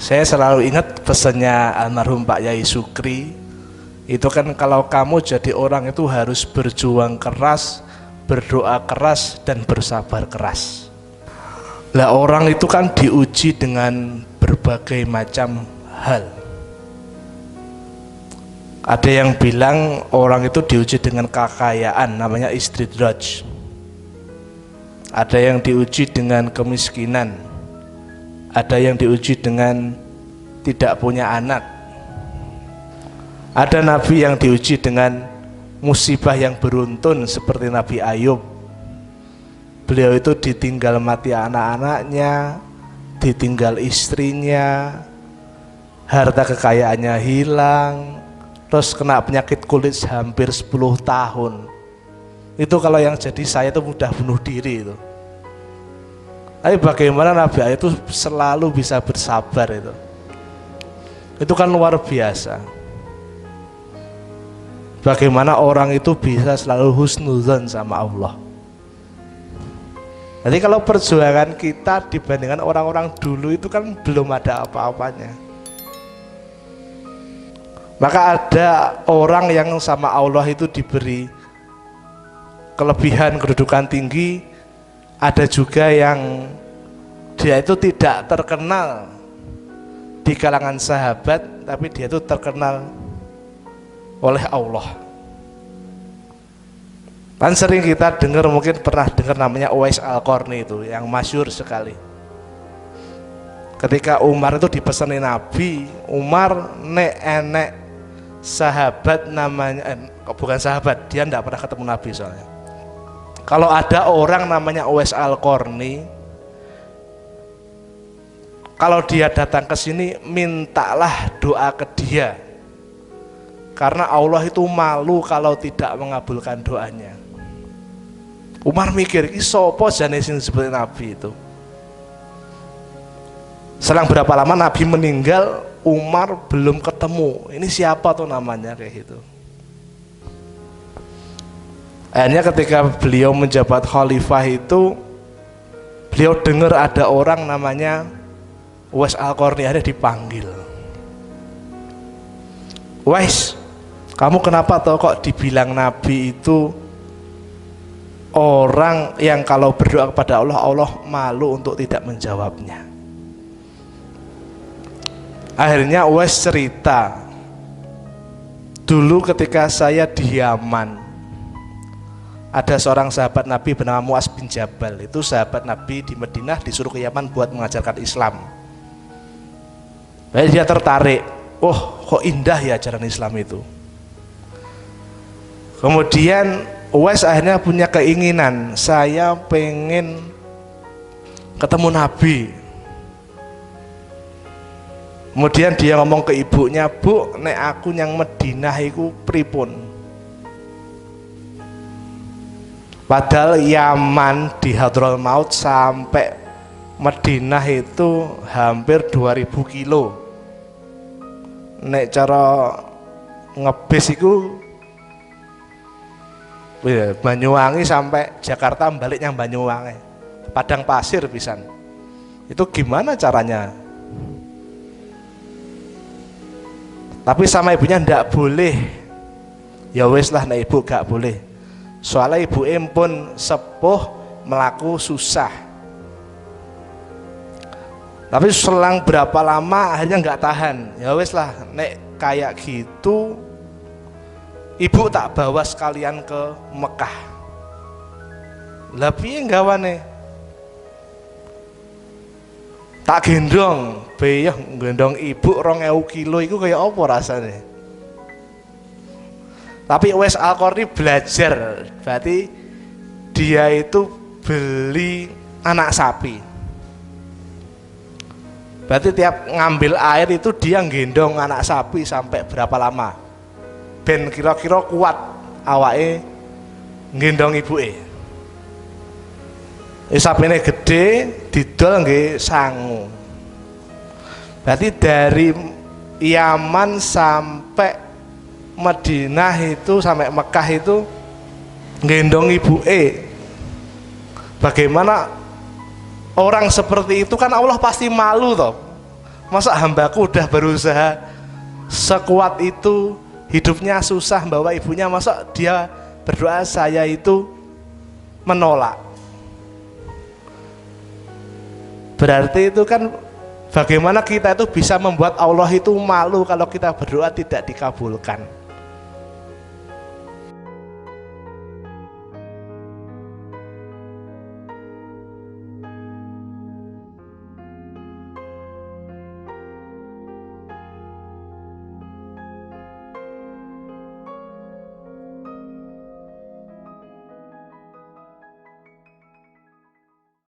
Saya selalu ingat pesannya almarhum Pak Yai Sukri. Itu kan kalau kamu jadi orang itu harus berjuang keras, berdoa keras, dan bersabar keras. Lah orang itu kan diuji dengan berbagai macam hal. Ada yang bilang orang itu diuji dengan kekayaan, namanya istidraj. Ada yang diuji dengan kemiskinan. Ada yang diuji dengan tidak punya anak. Ada nabi yang diuji dengan musibah yang beruntun seperti Nabi Ayub. Beliau itu ditinggal mati anak-anaknya, ditinggal istrinya, harta kekayaannya hilang, terus kena penyakit kulit hampir 10 tahun. Itu kalau yang jadi saya itu mudah bunuh diri itu. Tapi bagaimana Nabi Ayub itu selalu bisa bersabar itu kan luar biasa. Bagaimana orang itu bisa selalu husnuzan sama Allah. Jadi kalau perjuangan kita dibandingkan orang-orang dulu itu kan belum ada apa-apanya. Maka ada orang yang sama Allah itu diberi kelebihan kedudukan tinggi. Ada juga yang dia itu tidak terkenal di kalangan sahabat, tapi dia itu terkenal oleh Allah. Kan sering kita dengar, mungkin pernah dengar namanya Uwais Al-Qarni itu, yang masyhur sekali. Ketika Umar itu dipesani Nabi, Umar enek sahabat namanya, bukan sahabat, dia tidak pernah ketemu Nabi soalnya. Kalau ada orang namanya Uwais Al-Qarni, kalau dia datang ke sini, mintalah doa ke dia, karena Allah itu malu kalau tidak mengabulkan doanya. Umar mikir, ini sopo jane sing seperti Nabi itu. Selang berapa lama Nabi meninggal, Umar belum ketemu. Ini siapa tuh namanya, kayak gitu. Akhirnya ketika beliau menjabat khalifah itu, beliau dengar ada orang namanya Uwais Al-Qarni, ada dipanggil. Uwais, kamu kenapa toh kok dibilang Nabi itu orang yang kalau berdoa kepada Allah, Allah malu untuk tidak menjawabnya. Akhirnya Uwais cerita, dulu ketika saya di Yaman, ada seorang sahabat Nabi bernama Mu'az bin Jabal. Itu sahabat Nabi di Madinah, disuruh ke Yaman buat mengajarkan Islam. Lalu dia tertarik, oh kok indah ya ajaran Islam itu. Kemudian Uwais akhirnya punya keinginan, saya pengen ketemu Nabi. Kemudian dia ngomong ke ibunya, Bu, nek aku yang Madinah iku pripun? Padahal Yaman di Hadrol Maut sampai Madinah itu hampir 2000 kilo. Nek cara ngebis itu Banyuwangi sampai Jakarta balik yang Banyuwangi, padang pasir pisan. Itu gimana caranya? Tapi sama ibunya ndak boleh. Ya wes lah, nek ibu gak boleh. Soalnya ibu pun sepuh, melaku susah. Tapi selang berapa lama akhirnya nggak tahan. Ya wes lah, nek kayak gitu ibu tak bawa sekalian ke Mekah. Lah piye gawane? Tak gendong, beyah gendong ibu 2000 kilo itu kayak apa rasanya? Tapi Uwais Al-Qarni belajar, berarti dia itu beli anak sapi. Berarti tiap ngambil air itu dia gendong anak sapi sampai berapa lama? Ben kira-kira kuat awake gendong ibuke. Sapine gede, didol nggih sangu. Berarti dari Yaman sampai Madinah itu sampai Mekah itu gendong ibuke. Bagaimana orang seperti itu kan Allah pasti malu toh. Masa hambaku udah berusaha sekuat itu, hidupnya susah bawa ibunya, masa dia berdoa saya itu menolak? Berarti itu kan bagaimana kita itu bisa membuat Allah itu malu kalau kita berdoa tidak dikabulkan.